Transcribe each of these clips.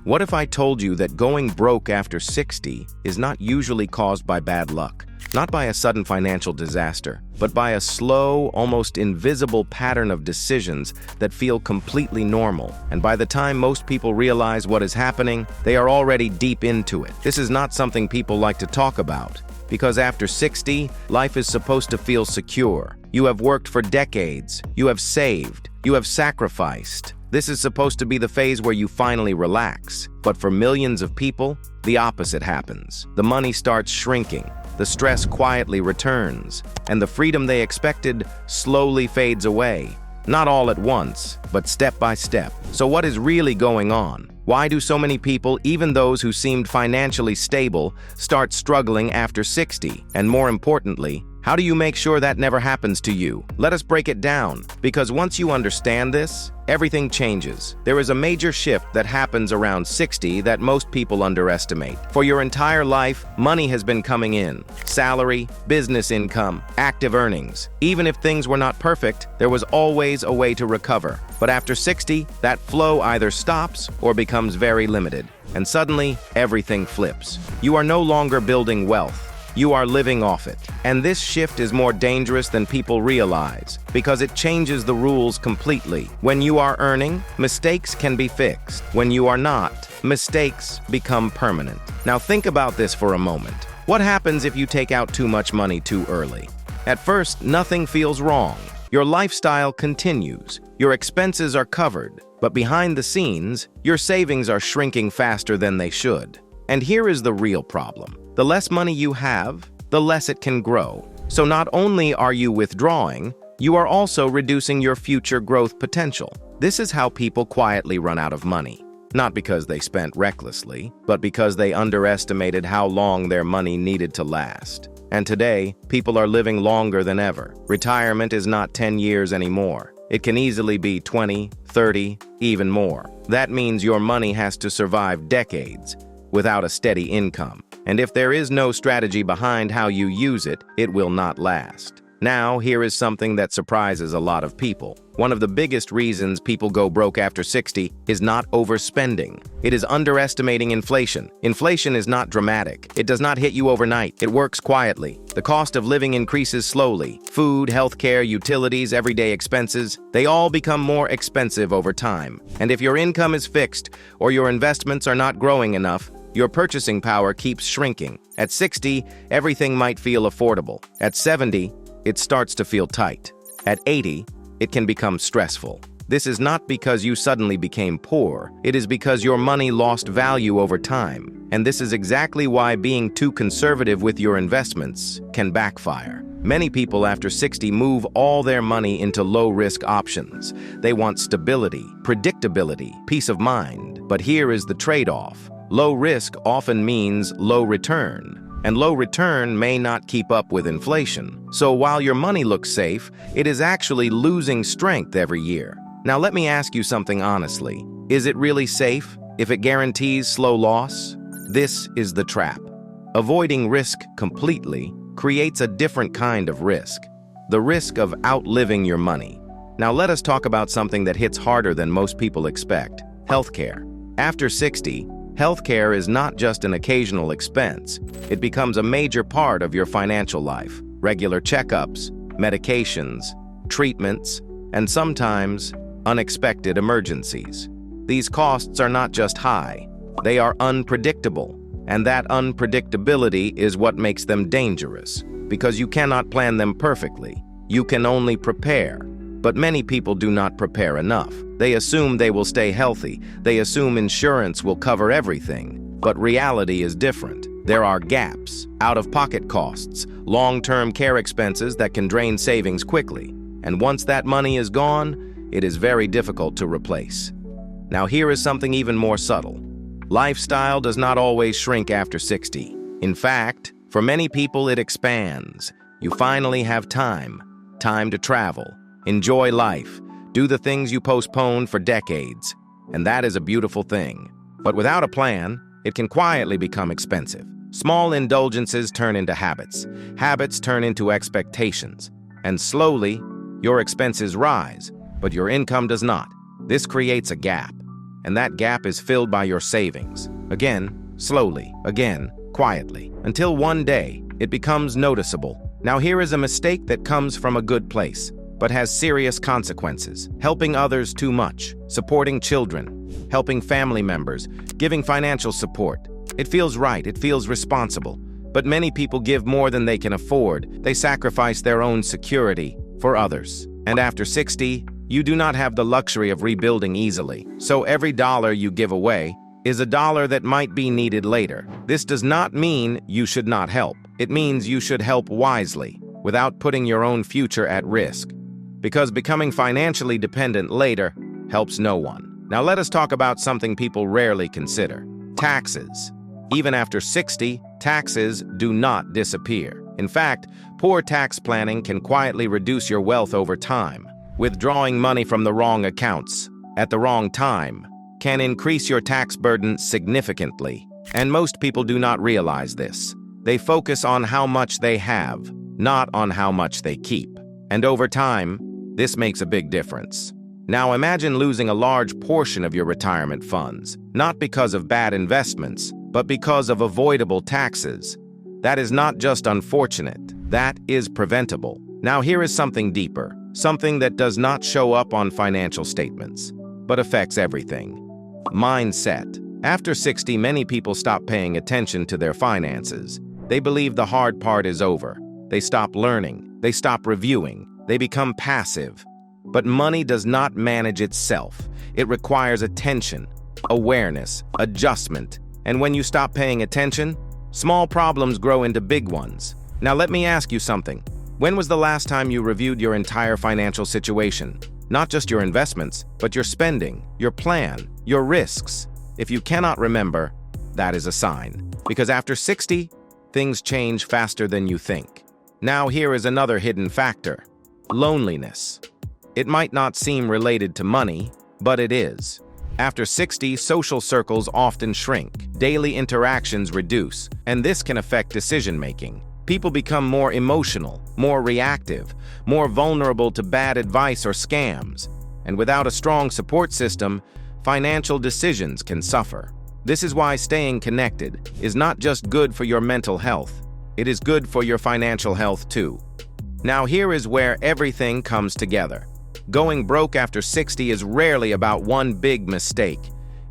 What if I told you that going broke after 60 is not usually caused by bad luck, not by a sudden financial disaster, but by a slow, almost invisible pattern of decisions that feel completely normal. And by the time most people realize what is happening, they are already deep into it. This is not something people like to talk about, because after 60, life is supposed to feel secure. You have worked for decades, you have saved, you have sacrificed. This is supposed to be the phase where you finally relax. But for millions of people, the opposite happens. The money starts shrinking, the stress quietly returns, and the freedom they expected slowly fades away. Not all at once, but step by step. So what is really going on? Why do so many people, even those who seemed financially stable, start struggling after 60? And more importantly, how do you make sure that never happens to you? Let us break it down, because once you understand this, everything changes. There is a major shift that happens around 60 that most people underestimate. For your entire life, money has been coming in. Salary, business income, active earnings. Even if things were not perfect, there was always a way to recover. But after 60, that flow either stops or becomes very limited. And suddenly, everything flips. You are no longer building wealth. You are living off it. And this shift is more dangerous than people realize, because it changes the rules completely. When you are earning, mistakes can be fixed. When you are not, mistakes become permanent. Now think about this for a moment. What happens if you take out too much money too early? At first, nothing feels wrong. Your lifestyle continues. Your expenses are covered. But behind the scenes, your savings are shrinking faster than they should. And here is the real problem. The less money you have, the less it can grow. So not only are you withdrawing, you are also reducing your future growth potential. This is how people quietly run out of money. Not because they spent recklessly, but because they underestimated how long their money needed to last. And today, people are living longer than ever. Retirement is not 10 years anymore. It can easily be 20, 30, even more. That means your money has to survive decades without a steady income. And if there is no strategy behind how you use it, it will not last. Now, here is something that surprises a lot of people. One of the biggest reasons people go broke after 60 is not overspending. It is underestimating inflation. Inflation is not dramatic. It does not hit you overnight. It works quietly. The cost of living increases slowly. Food, healthcare, utilities, everyday expenses, they all become more expensive over time. And if your income is fixed or your investments are not growing enough, your purchasing power keeps shrinking. At 60, everything might feel affordable. At 70, it starts to feel tight. At 80, it can become stressful. This is not because you suddenly became poor. It is because your money lost value over time. And this is exactly why being too conservative with your investments can backfire. Many people after 60 move all their money into low-risk options. They want stability, predictability, peace of mind. But here is the trade-off. Low risk often means low return, and low return may not keep up with inflation. So while your money looks safe, it is actually losing strength every year. Now let me ask you something honestly. Is it really safe if it guarantees slow loss? This is the trap. Avoiding risk completely creates a different kind of risk, the risk of outliving your money. Now let us talk about something that hits harder than most people expect: healthcare. After 60, healthcare is not just an occasional expense. It becomes a major part of your financial life. Regular checkups, medications, treatments, and sometimes unexpected emergencies. These costs are not just high, they are unpredictable. And that unpredictability is what makes them dangerous, because you cannot plan them perfectly. You can only prepare. But many people do not prepare enough. They assume they will stay healthy. They assume insurance will cover everything. But reality is different. There are gaps, out-of-pocket costs, long-term care expenses that can drain savings quickly. And once that money is gone, it is very difficult to replace. Now here is something even more subtle. Lifestyle does not always shrink after 60. In fact, for many people it expands. You finally have time to travel, enjoy life, do the things you postponed for decades. And that is a beautiful thing. But without a plan, it can quietly become expensive. Small indulgences turn into habits. Habits turn into expectations. And slowly, your expenses rise, but your income does not. This creates a gap. and that gap is filled by your savings. Again, slowly, again, quietly, until one day it becomes noticeable. Now here is a mistake that comes from a good place, but has serious consequences. Helping others too much, supporting children, helping family members, giving financial support. It feels right, it feels responsible. But many people give more than they can afford. They sacrifice their own security for others. And after 60, you do not have the luxury of rebuilding easily. So every dollar you give away is a dollar that might be needed later. This does not mean you should not help. It means you should help wisely, without putting your own future at risk. Because becoming financially dependent later helps no one. Now let us talk about something people rarely consider: taxes. Even after 60, taxes do not disappear. In fact, poor tax planning can quietly reduce your wealth over time. Withdrawing money from the wrong accounts at the wrong time can increase your tax burden significantly. And most people do not realize this. They focus on how much they have, not on how much they keep. And over time, this makes a big difference. Now imagine losing a large portion of your retirement funds, not because of bad investments, but because of avoidable taxes. That is not just unfortunate, that is preventable. Now here is something deeper, something that does not show up on financial statements, but affects everything. Mindset. After 60, many people stop paying attention to their finances. They believe the hard part is over. They stop learning, they stop reviewing, they become passive. But money does not manage itself. It requires attention, awareness, adjustment. And when you stop paying attention, small problems grow into big ones. Now let me ask you something. When was the last time you reviewed your entire financial situation? Not just your investments, but your spending, your plan, your risks. If you cannot remember, that is a sign. Because after 60, things change faster than you think. Now here is another hidden factor: loneliness. It might not seem related to money, but it is. After 60, social circles often shrink, daily interactions reduce, and this can affect decision-making. People become more emotional, more reactive, more vulnerable to bad advice or scams. And without a strong support system, financial decisions can suffer. This is why staying connected is not just good for your mental health, it is good for your financial health too. Now here is where everything comes together. Going broke after 60 is rarely about one big mistake.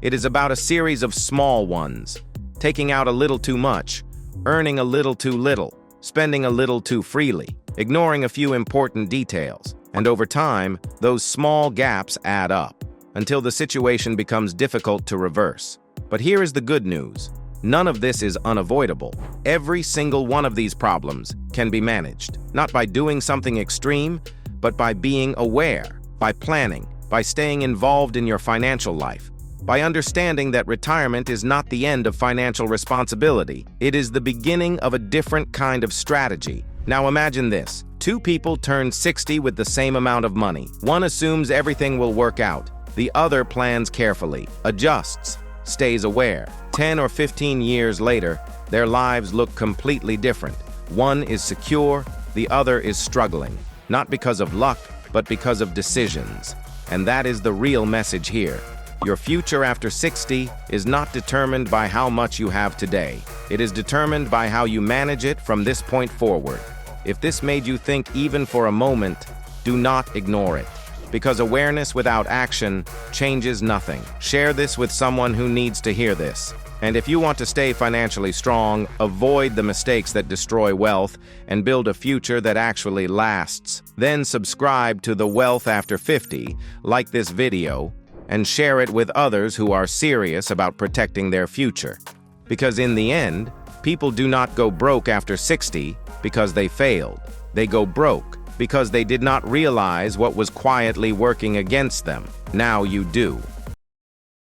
It is about a series of small ones. Taking out a little too much, earning a little too little, spending a little too freely, ignoring a few important details. And over time, those small gaps add up, until the situation becomes difficult to reverse. But here is the good news. None of this is unavoidable. Every single one of these problems can be managed, not by doing something extreme, but by being aware, by planning, by staying involved in your financial life, by understanding that retirement is not the end of financial responsibility. It is the beginning of a different kind of strategy. Now imagine this. Two people turn 60 with the same amount of money. One assumes everything will work out. The other plans carefully, adjusts, stays aware. 10 or 15 years later, their lives look completely different. One is secure, the other is struggling. Not because of luck, but because of decisions. And that is the real message here. Your future after 60 is not determined by how much you have today. It is determined by how you manage it from this point forward. If this made you think even for a moment, do not ignore it. Because awareness without action changes nothing. Share this with someone who needs to hear this. And if you want to stay financially strong, avoid the mistakes that destroy wealth and build a future that actually lasts. Then subscribe to The Wealth After 50, like this video, and share it with others who are serious about protecting their future. Because in the end, people do not go broke after 60 because they failed. They go broke because they did not realize what was quietly working against them. Now you do.